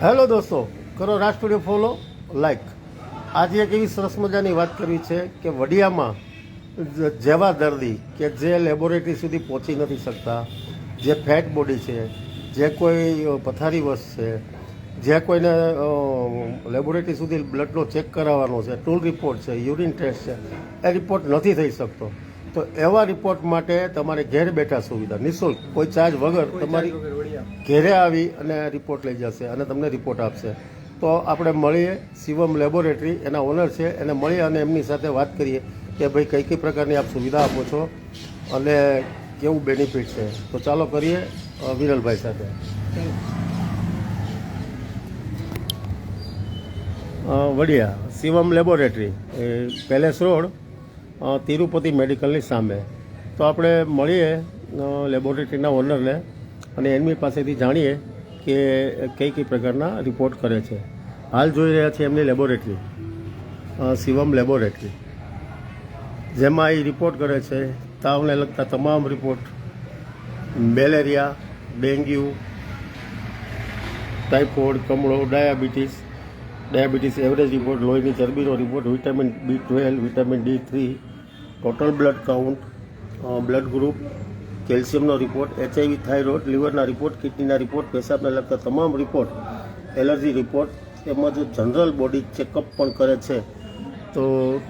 Hello દોસ્તો, કરો રાજ studio follow, like. આજે એક એવી સરસ મજાની વાત કરવી છે કે વડિયામાં જેવા દર્દી કે જે લેબોરેટરી સુધી પહોંચી નથી શકતા, જે ફેટ બોડી છે, જે કોઈ પથારીવશ છે, જે કોઈને લેબોરેટરી સુધી બ્લડનો ચેક કરાવવાનો છે, ટૂલ રિપોર્ટ છે, યુરિન ટેસ્ટ છે, એ રિપોર્ટ નથી થઈ શકતો, તો એવા રિપોર્ટ માટે તમારે ઘેર બેઠા સુવિધા નિઃશુલ્ક, કોઈ ચાર્જ વગર તમારી ઘેરે આવી અને રિપોર્ટ લઈ જશે અને તમને રિપોર્ટ આપશે. તો આપણે મળીએ, શિવમ લેબોરેટરી એના ઓનર છે, એને મળીએ અને એમની સાથે વાત કરીએ કે ભાઈ કઈ કઈ પ્રકારની આપ સુવિધા આપો છો અને કેવું બેનિફિટ છે. તો ચાલો કરીએ વિરલભાઈ સાથે. Vadia Shivam laboratory, palace road, Tirupati મેડિકલની સામે. તો આપણે મળીએ લેબોરેટરીના ઓનરને અને એમની પાસેથી જાણીએ કે કઈ કઈ પ્રકારના રિપોર્ટ કરે છે. હાલ જોઈ રહ્યા છે એમની લેબોરેટરી, શિવમ લેબોરેટરી, જેમાં એ રિપોર્ટ કરે છે તાવને લગતા તમામ રિપોર્ટ, મેલેરિયા, ડેન્ગ્યુ, ટાઇફોઇડ, કમળો, ડાયાબિટીસ એવરેજ રિપોર્ટ, લોહીની ચરબીનો report, vitamin B12, vitamin D3, total blood count, blood group, કેલ્શિયમનો રિપોર્ટ, HIV, થાઇરોઇડ, લીવરના રિપોર્ટ, કિડનીના રિપોર્ટ, પેશાબને લગતા તમામ રિપોર્ટ, એલર્જી રિપોર્ટ, તેમજ જનરલ બોડી ચેકઅપ પણ કરે છે. તો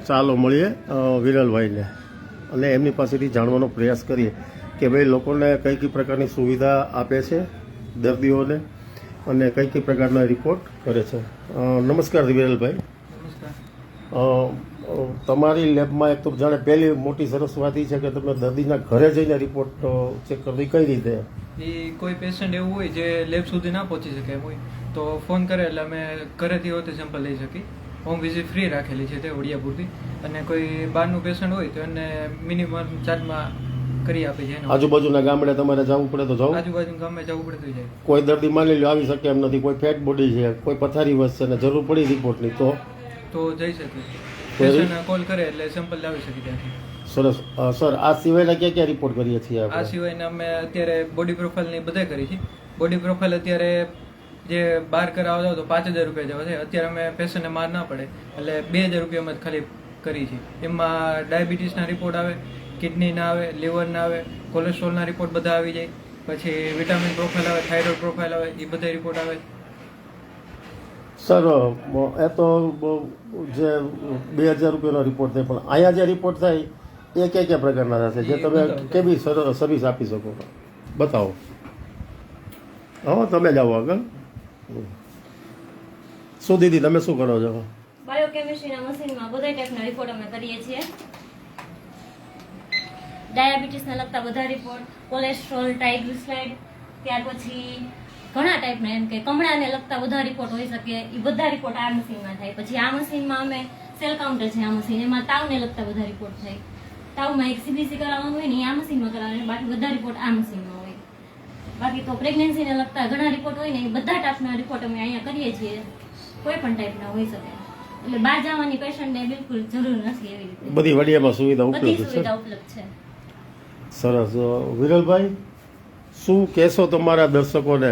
ચાલો મળીએ વિરલભાઈને અને એમની પાસેથી જાણવાનો પ્રયાસ કરીએ કે ભાઈ લોકોને કઈ કઈ પ્રકારની સુવિધા આપે છે દર્દીઓને અને કઈ કઈ પ્રકારના રિપોર્ટ કરે છે. નમસ્કાર વિરલભાઈ. તમારી લેબમાં એક તો જાણે પહેલી મોટી સરસ વાત એ છે કે તમે દર્દીના ઘરે જઈને રિપોર્ટ ચેક કરવી કઈ રીતે? એ કોઈ પેશન્ટ એવું હોય જે લેબ સુધી ના પહોંચી શકે એમ હોય તો ફોન કરે એટલે અમે ઘરેથી હોય તો સેમ્પલ લઈ શકીએ. હોમ વિઝિટ ફ્રી રાખેલી છે તે વડિયા પૂરતી, અને કોઈ બહારનું પેશન્ટ હોય તો એને મિનિમમ ચાર્જમાં કરી આપે છે. આજુબાજુના ગામડે તમારે જવું પડે તો જવું? આજુબાજુ ગામે જવું પડે તો જાય. કોઈ દર્દી માની લો આવી શકે એમ નથી, કોઈ ફેટ બોડી છે, કોઈ પથારી વસ છે ને જરૂર પડી રિપોર્ટની તો જઈ શકે. પેશન્ટ કોલ કરે એટલે સેમ્પલ લાવી શકે ત્યાંથી. સરસ. સર, આ સિવાયના ક્યાં ક્યાં રિપોર્ટ કરીએ છીએ? આ સિવાયના અમે અત્યારે બોડી પ્રોફાઇલની બધે કરી છે. બોડી પ્રોફાઇલ અત્યારે જે બહાર કરાવવા જાવ તો 5,000 રૂપિયા જેવા છે. અત્યારે અમે પેશન્ટને માર ના પડે એટલે 2,000 રૂપિયામાં જ ખાલી કરી છે. એમાં ડાયાબિટીસના રિપોર્ટ આવે, કિડનીના આવે, લીવરના આવે, કોલેસ્ટ્રોલના રિપોર્ટ બધા આવી જાય, પછી વિટામિન પ્રોફાઇલ આવે, થાઇરોઇડ પ્રોફાઇલ આવે, એ બધા રિપોર્ટ આવે. સર, એ તો જે 2,000 રૂપિયાનો રિપોર્ટ થાય, પણ અહીંયા જે રિપોર્ટ થાય એ કયા કયા પ્રકારના થશે જે તમે કેવી સર્વિસ આપી શકો? બતાવો. હા, તમે જાઓ આગળ. શું દીદી, તમે શું કરો છો? બાયોકેમિસ્ટ્રીના મશીનમાં બધા ટાઈપના રિપોર્ટ અમે કરીએ છીએ. ડાયાબિટીસને લગતા બધા રિપોર્ટ, કોલેસ્ટ્રોલ, ટ્રાઇગ્લિસરાઇડ, ત્યાર પછી ઘણા ટાઈપના એમ કે કમળાને લગતા બધા રિપોર્ટ હોઈ શકે, એ બધા રિપોર્ટ આ મશીનમાં થાય. પછી આ મશીનમાં અમે સેલ કાઉન્ટર છે, આ મશીન એમાં તાવને લગતા બધા રિપોર્ટ થાય. તાવમાં એક CBC કરાવવાનું હોય ને એ આ મશીનમાં કરાવવાનું, બાકી બધા રિપોર્ટ આ મશીનમાં હોય. બાકી તો પ્રેગ્નન્સીને લગતા ઘણા રિપોર્ટ હોય ને એ બધા ટાઈપના રિપોર્ટ અમે અહીંયા કરીએ છીએ. કોઈ પણ ટાઈપના હોઈ શકે, એટલે બહાર જવાની પેશન્ટને બિલકુલ જરૂર નથી. એવી રીતે બધી વડિયામાં સુવિધા ઉપલબ્ધ છે. સરસ. વિરલભાઈ, શું કહેશો તમારા દર્શકોને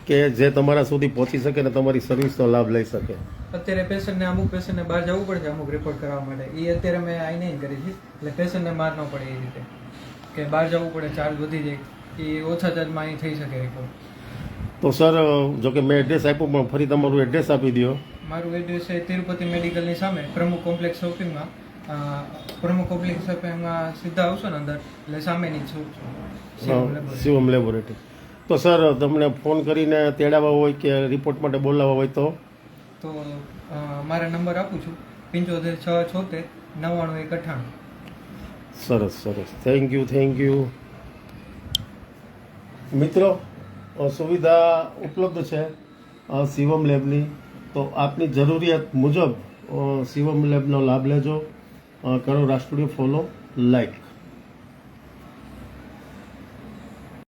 કે જે તમારા સુધી પહોંચી શકે ને તમારી સર્વિસનો લાભ લઈ શકે? અત્યારે પેશન્ટને અમુક પેશન્ટને બહાર જવું પડે છે અમુક રિપોર્ટ કરાવવા માટે, એ અત્યારે અમે આઈને જ કરી છે એટલે પેશન્ટને માર ન પડે એ રીતે કે બહાર જવું પડે, ચાર્જ વધી જાય, એ ઓછા ચાર્જમાં અહીં થઈ શકે રિપોર્ટ. તો સર, જો કે મેં એડ્રેસ આપ્યું પણ ફરી તમારું એડ્રેસ આપી દો. મારું એડ્રેસ છે તિરુપતિ મેડિકલની સામે પ્રમુખ કોમ્પ્લેક્સ શોપિંગમાં. પ્રમુખ કોમ્પ્લેક્સ શોપિંગમાં સીધા આવશો ને અંદર એટલે સામેની જ શિવમ લેબોરેટરી. તો સર, તમને ફોન કરીને તેડાવવા હોય કે રિપોર્ટ માટે બોલાવવા હોય તો મારા નંબર આપું છું 75 676 99 98. સરસ સરસ. Thank you. મિત્રો, સુવિધા ઉપલબ્ધ છે શિવમ લેબની, તો આપની જરૂરિયાત મુજબ શિવમ લેબનો લાભ લેજો. કરો રાજ સ્ટુડિયો ફોલો, લાઈક.